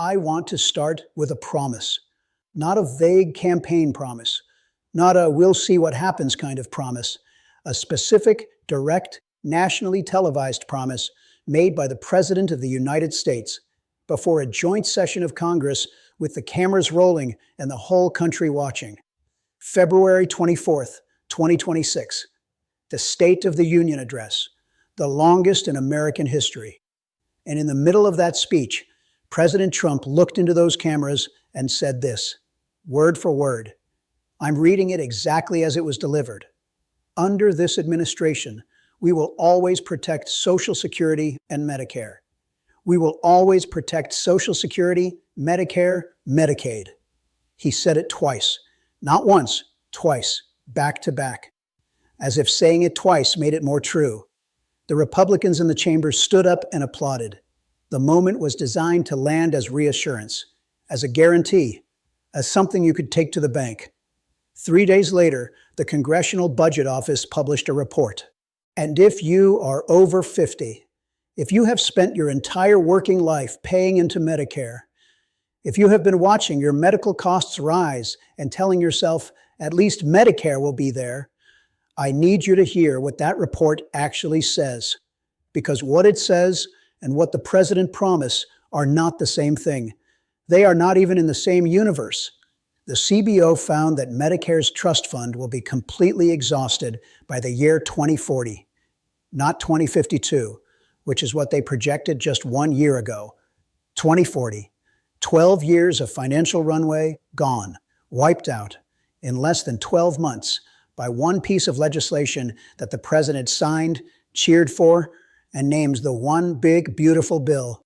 I want to start with a promise, not a vague campaign promise, not a we'll see what happens kind of promise, a specific, direct, nationally televised promise made by the President of the United States before a joint session of Congress with the cameras rolling and the whole country watching. February 24th, 2026. The State of the Union Address, the longest in American history. And in the middle of that speech, President Trump looked into those cameras and said this, word for word. I'm reading it exactly as it was delivered. Under this administration, we will always protect Social Security and Medicare. We will always protect Social Security, Medicare, Medicaid. He said it twice, not once, twice, back to back, as if saying it twice made it more true. The Republicans in the chamber stood up and applauded. The moment was designed to land as reassurance, as a guarantee, as something you could take to the bank. 3 days later, the Congressional Budget Office published a report. And if you are over 50, if you have spent your entire working life paying into Medicare, if you have been watching your medical costs rise and telling yourself, at least Medicare will be there, I need you to hear what that report actually says. Because what it says and what the president promised are not the same thing. They are not even in the same universe. The CBO found that Medicare's trust fund will be completely exhausted by the year 2040, not 2052, which is what they projected just 1 year ago. 2040, 12 years of financial runway gone, wiped out, in less than 12 months by one piece of legislation that the president signed, cheered for, and names the one big, beautiful bill.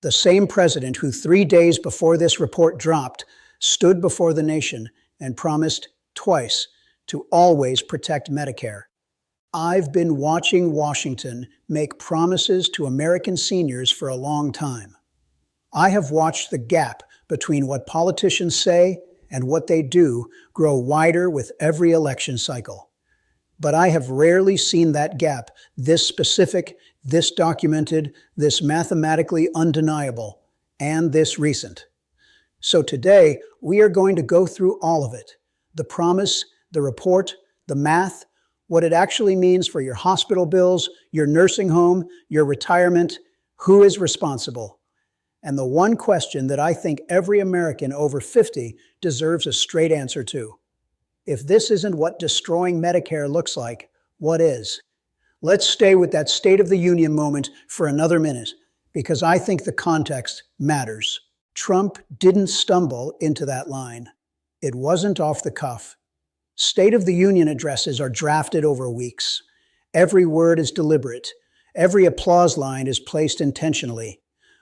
The same president who 3 days before this report dropped stood before the nation and promised twice to always protect Medicare. I've been watching Washington make promises to American seniors for a long time. I have watched the gap between what politicians say and what they do grow wider with every election cycle. But I have rarely seen that gap this specific, this documented, this mathematically undeniable, and this recent. So today, we are going to go through all of it. The promise, the report, the math, what it actually means for your hospital bills, your nursing home, your retirement, who is responsible. And the one question that I think every American over 50 deserves a straight answer to. If this isn't what destroying Medicare looks like, what is? Let's stay with that State of the Union moment for another minute, because I think the context matters. Trump didn't stumble into that line. It wasn't off the cuff. State of the Union addresses are drafted over weeks. Every word is deliberate. Every applause line is placed intentionally.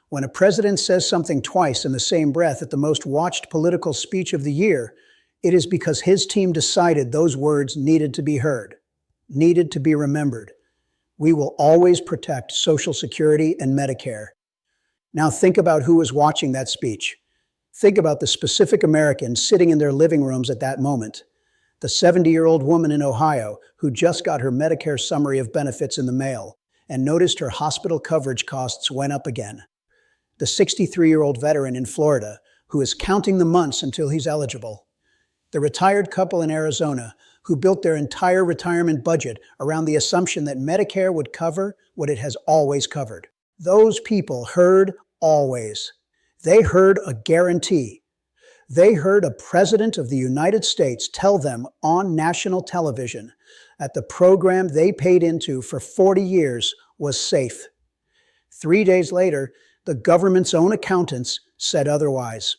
When a president says something twice in the same breath at the most watched political speech of the year, it is because his team decided those words needed to be heard, needed to be remembered. We will always protect Social Security and Medicare. Now think about who was watching that speech. Think about the specific Americans sitting in their living rooms at that moment. The 70-year-old woman in Ohio who just got her Medicare summary of benefits in the mail and noticed her hospital coverage costs went up again. The 63-year-old veteran in Florida who is counting the months until he's eligible. The retired couple in Arizona who built their entire retirement budget around the assumption that Medicare would cover what it has always covered. Those people heard always. They heard a guarantee. They heard a president of the United States tell them on national television that the program they paid into for 40 years was safe. 3 days later, the government's own accountants said otherwise.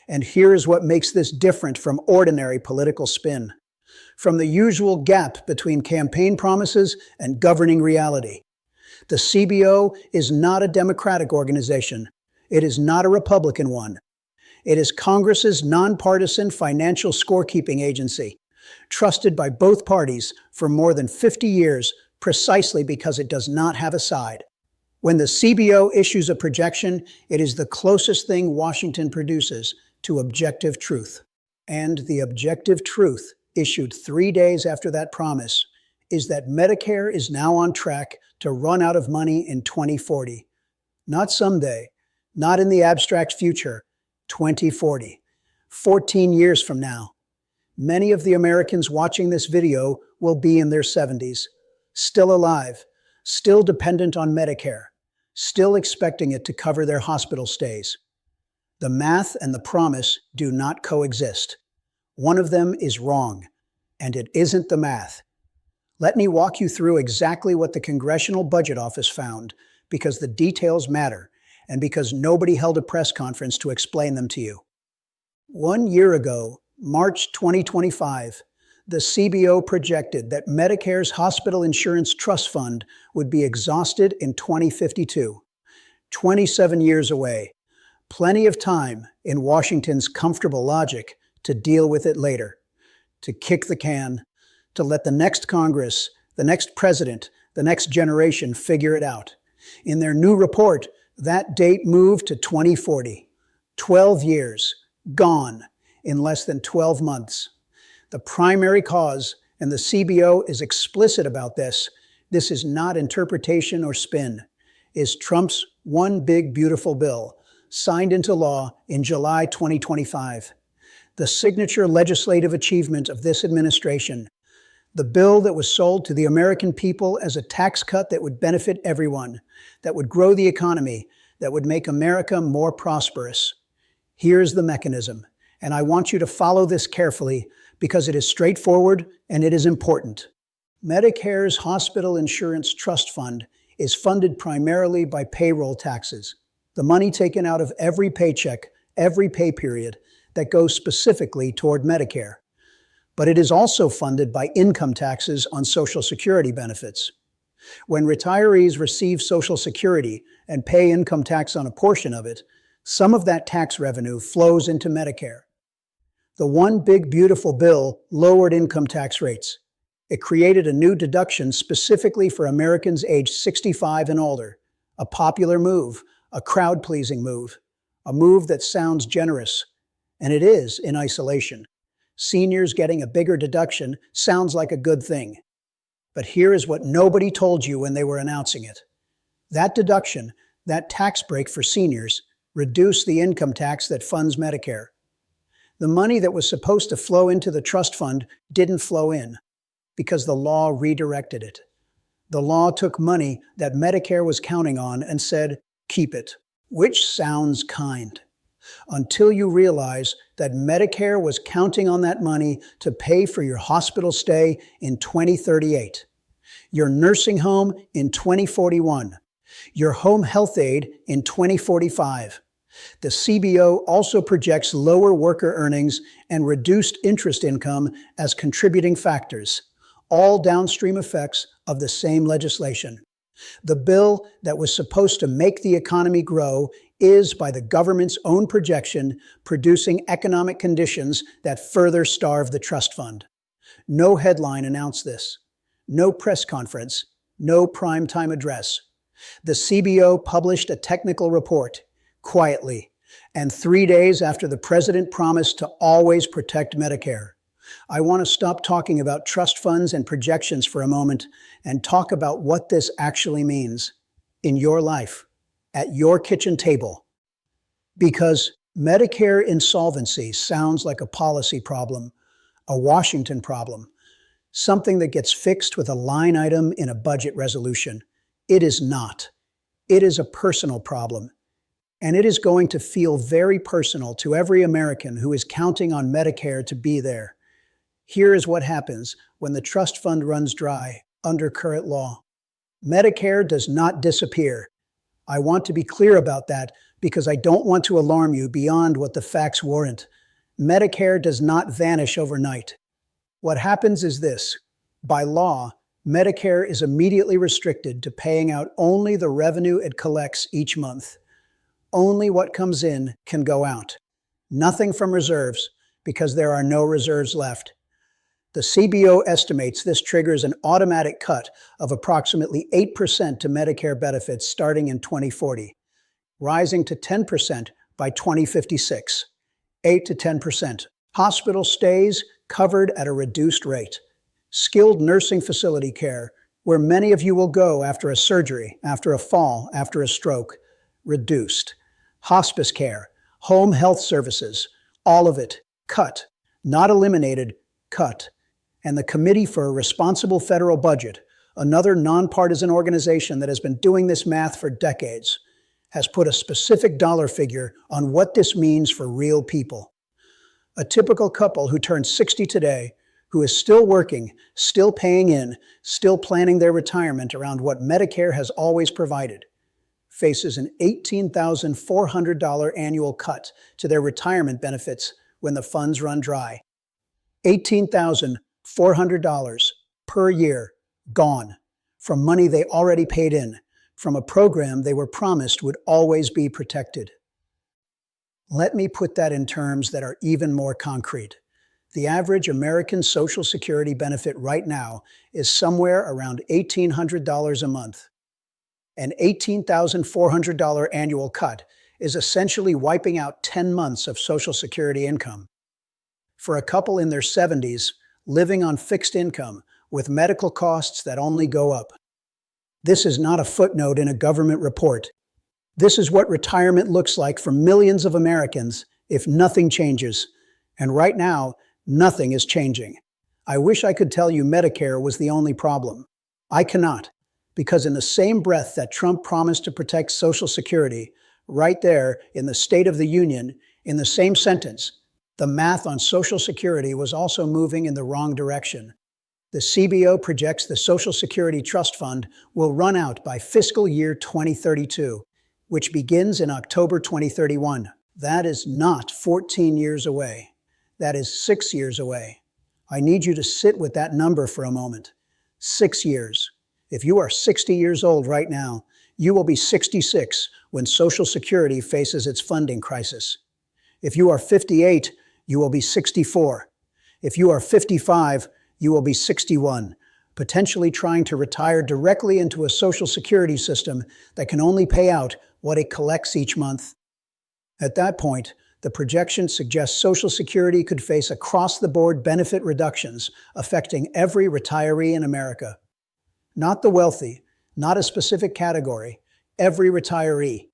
And here is what makes this different from ordinary political spin, from the usual gap between campaign promises and governing reality. The CBO is not a Democratic organization. It is not a Republican one. It is Congress's nonpartisan financial scorekeeping agency, trusted by both parties for more than 50 years precisely because it does not have a side. When the CBO issues a projection, it is the closest thing Washington produces to objective truth. And the objective truth, issued 3 days after that promise, is that Medicare is now on track to run out of money in 2040. Not someday, not in the abstract future, 2040, 14 years from now. Many of the Americans watching this video will be in their 70s, still alive, still dependent on Medicare, still expecting it to cover their hospital stays. The math and the promise do not coexist. One of them is wrong, and it isn't the math. Let me walk you through exactly what the Congressional Budget Office found, because the details matter, and because nobody held a press conference to explain them to you. 1 year ago, March 2025, the CBO projected that Medicare's Hospital Insurance Trust Fund would be exhausted in 2052. 27 years away. Plenty of time in Washington's comfortable logic to deal with it later, to kick the can, to let the next Congress, the next president, the next generation figure it out. In their new report, that date moved to 2040. 12 years, gone, in less than 12 months. The primary cause, and the CBO is explicit about this is not interpretation or spin, is Trump's One Big Beautiful Bill, signed into law in July 2025. The signature legislative achievement of this administration. The bill that was sold to the American people as a tax cut that would benefit everyone, that would grow the economy, that would make America more prosperous. Here's the mechanism, and I want you to follow this carefully because it is straightforward and it is important. Medicare's Hospital Insurance Trust Fund is funded primarily by payroll taxes, the money taken out of every paycheck, every pay period, that goes specifically toward Medicare. But it is also funded by income taxes on Social Security benefits. When retirees receive Social Security and pay income tax on a portion of it, some of that tax revenue flows into Medicare. The One Big Beautiful Bill lowered income tax rates. It created a new deduction specifically for Americans aged 65 and older, a popular move, a crowd-pleasing move, a move that sounds generous, and it is in isolation. Seniors getting a bigger deduction sounds like a good thing. But here is what nobody told you when they were announcing it. That deduction, that tax break for seniors, reduced the income tax that funds Medicare. The money that was supposed to flow into the trust fund didn't flow in because the law redirected it. The law took money that Medicare was counting on and said, keep it, which sounds kind. Until you realize that Medicare was counting on that money to pay for your hospital stay in 2038, your nursing home in 2041, your home health aid in 2045. The CBO also projects lower worker earnings and reduced interest income as contributing factors, all downstream effects of the same legislation. The bill that was supposed to make the economy grow is, by the government's own projection, producing economic conditions that further starve the trust fund. No headline announced this. No press conference. No primetime address. The CBO published a technical report, quietly, and 3 days after the president promised to always protect Medicare. I want to stop talking about trust funds and projections for a moment and talk about what this actually means in your life, at your kitchen table. Because Medicare insolvency sounds like a policy problem, a Washington problem, something that gets fixed with a line item in a budget resolution. It is not. It is a personal problem. And it is going to feel very personal to every American who is counting on Medicare to be there. Here is what happens when the trust fund runs dry under current law. Medicare does not disappear. I want to be clear about that because I don't want to alarm you beyond what the facts warrant. Medicare does not vanish overnight. What happens is this. By law, Medicare is immediately restricted to paying out only the revenue it collects each month. Only what comes in can go out. Nothing from reserves, because there are no reserves left. The CBO estimates this triggers an automatic cut of approximately 8% to Medicare benefits starting in 2040, rising to 10% by 2056. 8 to 10%. Hospital stays covered at a reduced rate. Skilled nursing facility care, where many of you will go after a surgery, after a fall, after a stroke, reduced. Hospice care, home health services, all of it, cut. Not eliminated, cut. And the Committee for a Responsible Federal Budget, another nonpartisan organization that has been doing this math for decades, has put a specific dollar figure on what this means for real people. A typical couple who turns 60 today, who is still working, still paying in, still planning their retirement around what Medicare has always provided, faces an $18,400 annual cut to their retirement benefits when the funds run dry. $18,400 per year gone from money they already paid in, from a program they were promised would always be protected. Let me put that in terms that are even more concrete. The average American Social Security benefit right now is somewhere around $1,800 a month. An $18,400 annual cut is essentially wiping out 10 months of Social Security income. For a couple in their 70s, living on fixed income with medical costs that only go up. This is not a footnote in a government report. This is what retirement looks like for millions of Americans if nothing changes. And right now, nothing is changing. I wish I could tell you Medicare was the only problem. I cannot, because in the same breath that Trump promised to protect Social Security, right there in the State of the Union, in the same sentence, the math on Social Security was also moving in the wrong direction. The CBO projects the Social Security Trust Fund will run out by fiscal year 2032, which begins in October 2031. That is not 14 years away. That is 6 years away. I need you to sit with that number for a moment. 6 years. If you are 60 years old right now, you will be 66 when Social Security faces its funding crisis. If you are 58, you will be 64. If you are 55, you will be 61, potentially trying to retire directly into a Social Security system that can only pay out what it collects each month. At that point, the projections suggest Social Security could face across-the-board benefit reductions affecting every retiree in America. Not the wealthy, not a specific category, every retiree.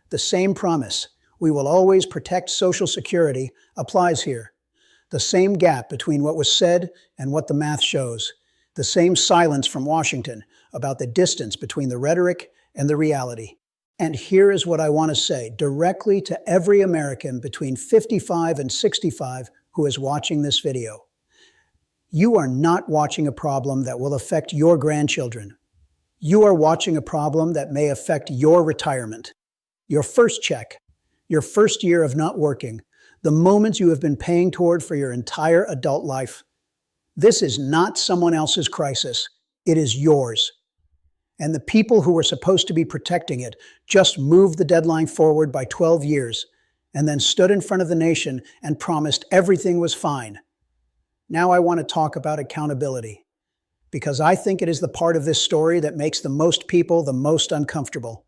The same promise, we will always protect Social Security, applies here. The same gap between what was said and what the math shows. The same silence from Washington about the distance between the rhetoric and the reality. And here is what I want to say directly to every American between 55 and 65 who is watching this video. You are not watching a problem that will affect your grandchildren. You are watching a problem that may affect your retirement, your first check, your first year of not working, the moments you have been paying toward for your entire adult life. This is not someone else's crisis. It is yours. And the people who were supposed to be protecting it just moved the deadline forward by 12 years and then stood in front of the nation and promised everything was fine. Now I want to talk about accountability, because I think it is the part of this story that makes the most people the most uncomfortable.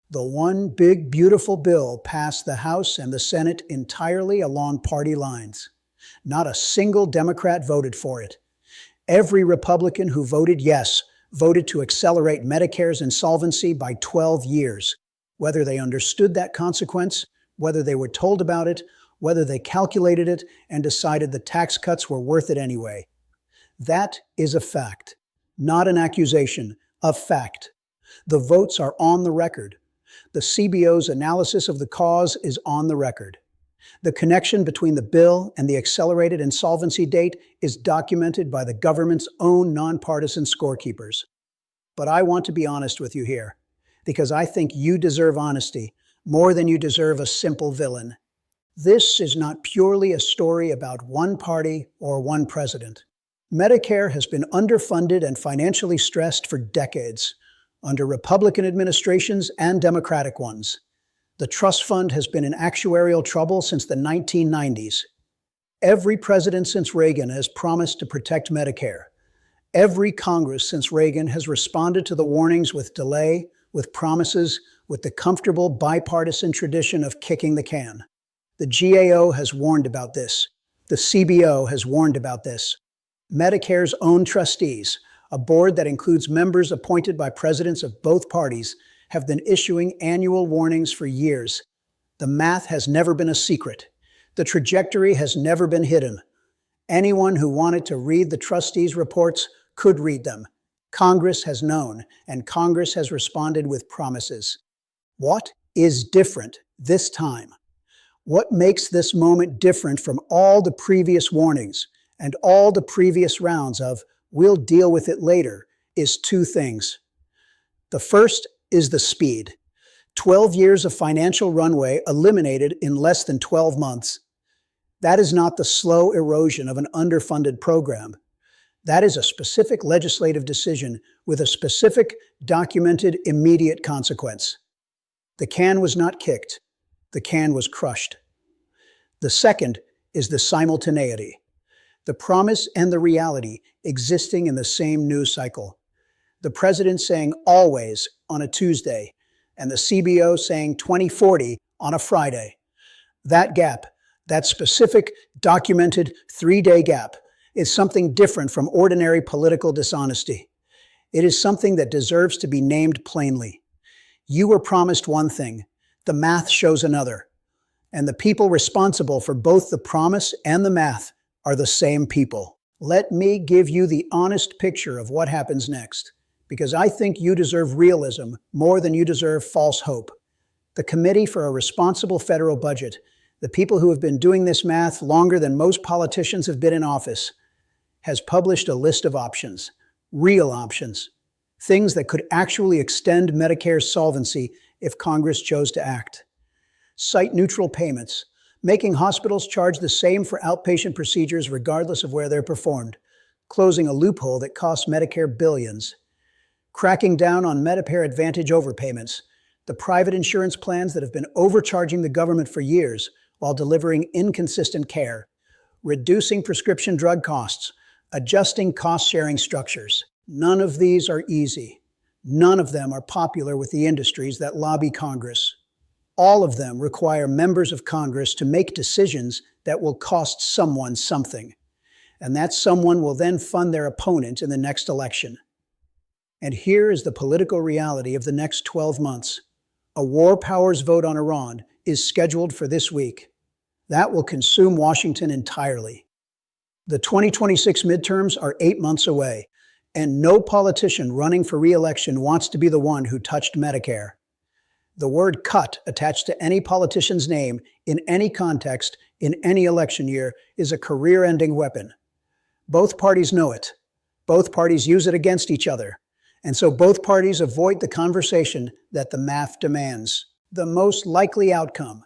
The one big, beautiful bill passed the House and the Senate entirely along party lines. Not a single Democrat voted for it. Every Republican who voted yes voted to accelerate Medicare's insolvency by 12 years. Whether they understood that consequence, whether they were told about it, whether they calculated it and decided the tax cuts were worth it anyway. That is a fact, not an accusation, a fact. The votes are on the record. The CBO's analysis of the cause is on the record. The connection between the bill and the accelerated insolvency date is documented by the government's own nonpartisan scorekeepers. But I want to be honest with you here, because I think you deserve honesty more than you deserve a simple villain. This is not purely a story about one party or one president. Medicare has been underfunded and financially stressed for decades, under Republican administrations and Democratic ones. The trust fund has been in actuarial trouble since the 1990s. Every president since Reagan has promised to protect Medicare. Every Congress since Reagan has responded to the warnings with delay, with promises, with the comfortable bipartisan tradition of kicking the can. The GAO has warned about this. The CBO has warned about this. Medicare's own trustees, a board that includes members appointed by presidents of both parties, have been issuing annual warnings for years. The math has never been a secret. The trajectory has never been hidden. Anyone who wanted to read the trustees' reports could read them. Congress has known, and Congress has responded with promises. What is different this time? What makes this moment different from all the previous warnings and all the previous rounds of "we'll deal with it later" is two things. The first is the speed. 12 years of financial runway eliminated in less than 12 months. That is not the slow erosion of an underfunded program. That is a specific legislative decision with a specific, documented, immediate consequence. The can was not kicked. The can was crushed. The second is the simultaneity. The promise and the reality existing in the same news cycle. The president saying always on a Tuesday, and the CBO saying 2040 on a Friday. That gap, that specific, documented 3-day gap, is something different from ordinary political dishonesty. It is something that deserves to be named plainly. You were promised one thing, the math shows another. And the people responsible for both the promise and the math are the same people. Let me give you the honest picture of what happens next, because I think you deserve realism more than you deserve false hope. The Committee for a Responsible Federal Budget, the people who have been doing this math longer than most politicians have been in office, has published a list of options, real options, things that could actually extend Medicare's solvency if Congress chose to act. Site-neutral payments, making hospitals charge the same for outpatient procedures regardless of where they're performed, closing a loophole that costs Medicare billions, cracking down on Medicare Advantage overpayments, the private insurance plans that have been overcharging the government for years while delivering inconsistent care, reducing prescription drug costs, adjusting cost-sharing structures. None of these are easy. None of them are popular with the industries that lobby Congress. All of them require members of Congress to make decisions that will cost someone something. And that someone will then fund their opponent in the next election. And here is the political reality of the next 12 months. A war powers vote on Iran is scheduled for this week. That will consume Washington entirely. The 2026 midterms are 8 months away, and no politician running for re-election wants to be the one who touched Medicare. The word "cut" attached to any politician's name in any context in any election year is a career-ending weapon. Both parties know it. Both parties use it against each other. And so both parties avoid the conversation that the math demands. The most likely outcome,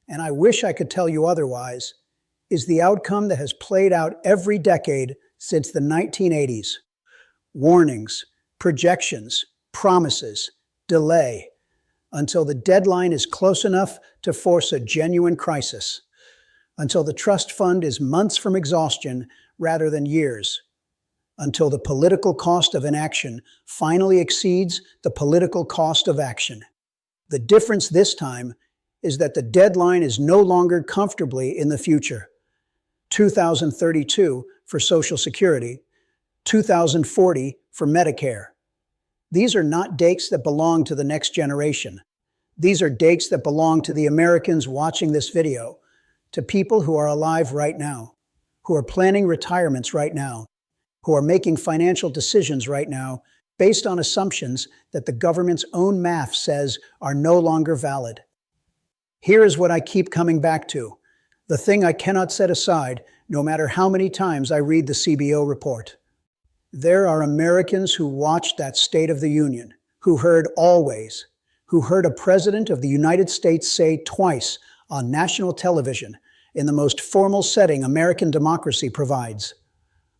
and I wish I could tell you otherwise, is the outcome that has played out every decade since the 1980s. Warnings, projections, promises, delay, until the deadline is close enough to force a genuine crisis, until the trust fund is months from exhaustion rather than years, until the political cost of inaction finally exceeds the political cost of action. The difference this time is that the deadline is no longer comfortably in the future. 2032 for Social Security, 2040 for Medicare. These are not dates that belong to the next generation. These are dates that belong to the Americans watching this video, to people who are alive right now, who are planning retirements right now, who are making financial decisions right now based on assumptions that the government's own math says are no longer valid. Here is what I keep coming back to, the thing I cannot set aside no matter how many times I read the CBO report. There are Americans who watched that State of the Union, who heard always, who heard a president of the United States say twice on national television, in the most formal setting American democracy provides,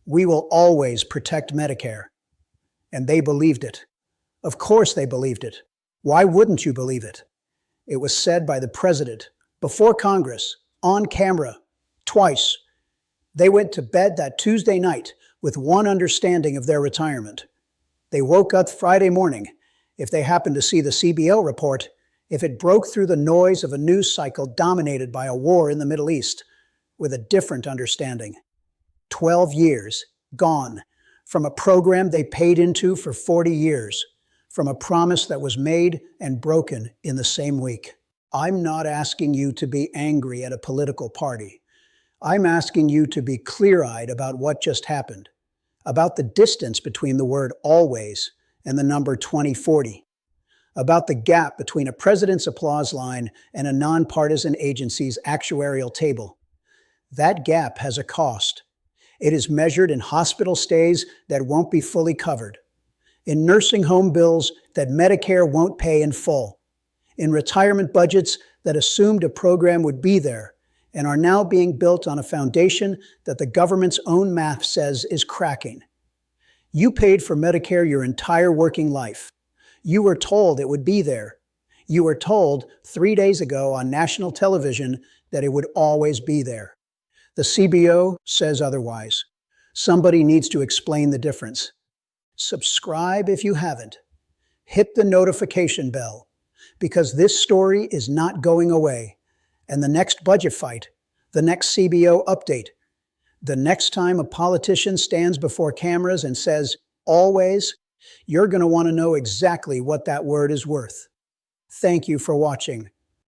"We will always protect Medicare." And they believed it. Of course they believed it. Why wouldn't you believe it? It was said by the president, before Congress, on camera, twice. They went to bed that Tuesday night with one understanding of their retirement. They woke up Friday morning, if they happened to see the CBO report, if it broke through the noise of a news cycle dominated by a war in the Middle East, with a different understanding. 12 years, gone, from a program they paid into for 40 years, from a promise that was made and broken in the same week. I'm not asking you to be angry at a political party. I'm asking you to be clear-eyed about what just happened, about the distance between the word always and the number 2040, about the gap between a president's applause line and a nonpartisan agency's actuarial table. That gap has a cost. It is measured in hospital stays that won't be fully covered, in nursing home bills that Medicare won't pay in full, in retirement budgets that assumed a program would be there and are now being built on a foundation that the government's own math says is cracking. You paid for Medicare your entire working life. You were told it would be there. You were told 3 days ago on national television that it would always be there. The CBO says otherwise. Somebody needs to explain the difference. Subscribe if you haven't. Hit the notification bell, because this story is not going away. And the next budget fight, the next CBO update, the next time a politician stands before cameras and says, always, you're going to want to know exactly what that word is worth. Thank you for watching.